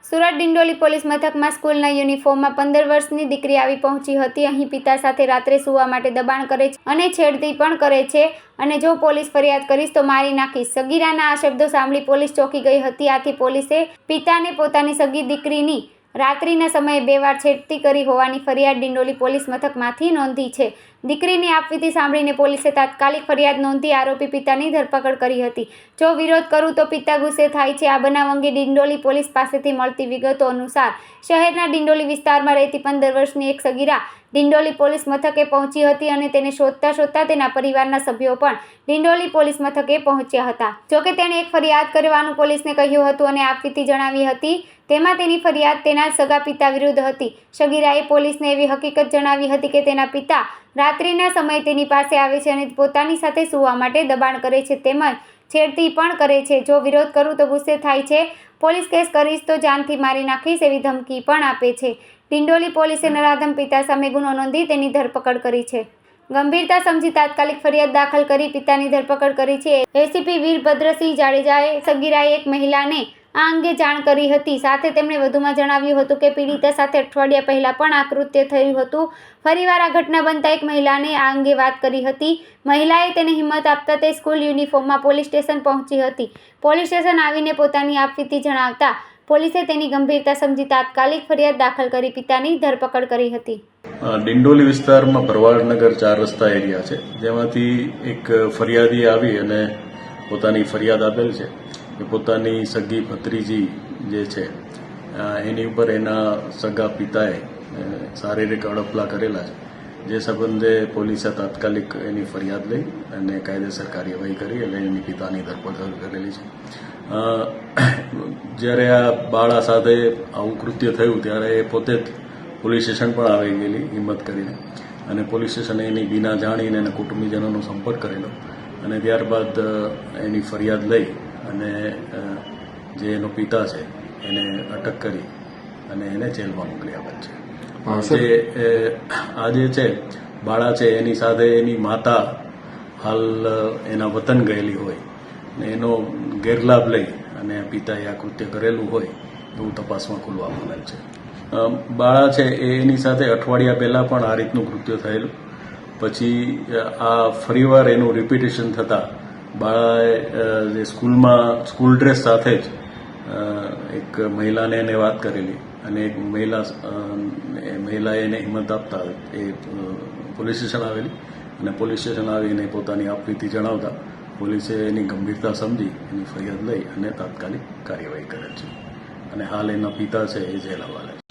Surat Dindoli police મથકમાં સ્કૂલના યુનિફોર્મમાં 15 વર્ષની દીકરી આવી પહોંચી હતી। અહીં પિતા સાથે રાત્રે સૂવા માટે દબાણ કરે છે અને છેડતી પણ કરે છે અને જો પોલીસ ફરિયાદ કરીશ તો મારી નાખીશ। સગીરાના આ શબ્દો સાંભળી પોલીસ ચોંકી ગઈ હતી। આથી પોલીસે પિતાને પોતાની સગી દીકરીની રાત્રિના સમયે 2 વાર છેડતી કરી હોવાની ફરિયાદ ડિંડોલી પોલીસ મથકમાંથી નોંધી છે। દીકરીની આપવીતી સાંભળીને પોલીસે તાત્કાલિક ફરિયાદ નોંધી આરોપી પિતાની ધરપકડ કરી હતી। જો વિરોધ કરું તો પિતા ગુસ્સે થાય છે। આ બનાવ અંગે ડિંડોલી પોલીસ પાસેથી મળતી વિગતો અનુસાર શહેરના ડિંડોલી વિસ્તારમાં રહેતી 15 વર્ષની એક સગીરા ડિંડોલી પોલીસ મથકે પહોંચી હતી અને તેને શોધતા તેના પરિવારના સભ્યો પણ ડિંડોલી પોલીસ મથકે પહોંચ્યા હતા। જોકે તેણે એક ફરિયાદ કરવાનું પોલીસને કહ્યું હતું અને આપવીતી જણાવી હતી। તેમાં તેની ફરિયાદ તેના સગા પિતા વિરુદ્ધ હતી। સગીરાએ પોલીસને એવી હકીકત જણાવી હતી કે તેના પિતા રાત્રિના સમયે તેની પાસે આવે છે અને પોતાની સાથે સૂવા માટે દબાણ કરે છે તેમજ છેડતી પણ કરે છે। જો વિરોધ કરું તો ગુસ્સે થાય છે, પોલીસ કેસ કરીશ તો જાનથી મારી નાખીશ એવી ધમકી પણ આપે છે। ડિંડોલી પોલીસે નરાધમ પિતા સામે ગુનો નોંધી તેની ધરપકડ કરી છે। ગંભીરતા સમજી તાત્કાલિક ફરિયાદ દાખલ કરી પિતાની ધરપકડ કરી છે। એસીપી વીરભદ્રસિંહ જાડેજાએ સગીરાએ એક મહિલાને આ અંગે જાણ કરી હતી। સાથે તેમણે વધુમાં જણાવ્યું હતું કે પીડિતા સાથે અઠવાડિયા પહેલા પણ આ કૃત્ય થયું હતું। ફરીવાર આ ઘટના બનતા એક મહિલાને આ અંગે વાત કરી હતી। મહિલાએ તેને હિંમત આપતા તે સ્કૂલ યુનિફોર્મમાં પોલીસ સ્ટેશન પહોંચી હતી। પોલીસ સ્ટેશન આવીને પોતાની આપવીતી જણાવતા પોલીસે તેની ગંભીરતા સમજી તાત્કાલિક ફરિયાદ દાખલ કરી પિતાની ધરપકડ કરી હતી। ડિંડોલી વિસ્તારમાં ભરવાડનગર 4 રસ્તા એરિયા છે, જેમાંથી એક ફરિયાદી આવી અને પોતાની ફરિયાદ આપેલ છે કે પોતાની સગી ભત્રીજી જે છે એની ઉપર એના સગા પિતાએ શારીરિક અડપલા કરેલા છે। જે સંબંધે પોલીસે તાત્કાલિક એની ફરિયાદ લઈ અને કાયદેસર કાર્યવાહી કરી અને એની પિતાની ધરપકડ કરેલી છે। જ્યારે આ બાળા સાથે આવું કૃત્ય થયું ત્યારે એ પોતે જ પોલીસ સ્ટેશન પણ આવી ગયેલી હિંમત કરીને અને પોલીસ સ્ટેશને એની બીના જાણીને એના કુટુંબીજનોનો સંપર્ક કરેલો અને ત્યારબાદ એની ફરિયાદ લઈ અને જે એનો પિતા છે એને અટક કરી અને એને જેલમાં મોકલી આપેલ છે। આ જે છે બાળા છે એની સાથે એની માતા હાલ એના વતન ગયેલી હોય ને એનો ગેરલાભ લઈ અને પિતાએ આ કૃત્ય કરેલું હોય એવું તપાસમાં ખુલવા મળેલ છે। બાળા છે એની સાથે અઠવાડિયા પહેલાં પણ આ રીતનું કૃત્ય થયેલું, પછી આ ફરીવાર એનું રિપીટેશન થતાં બાળાએ જે સ્કૂલ ડ્રેસ સાથે જ એક મહિલાને એને વાત કરેલી અને એક મહિલાએ એને હિંમત આપતા એ પોલીસ સ્ટેશન આવેલી અને પોલીસ સ્ટેશન આવીને પોતાની આપવીતી જણાવતા પોલીસે એની ગંભીરતા સમજી એની ફરિયાદ લઈ અને તાત્કાલિક કાર્યવાહી કરેલ છે અને હાલ એના પિતા છે એ જેલ હવાલે છે।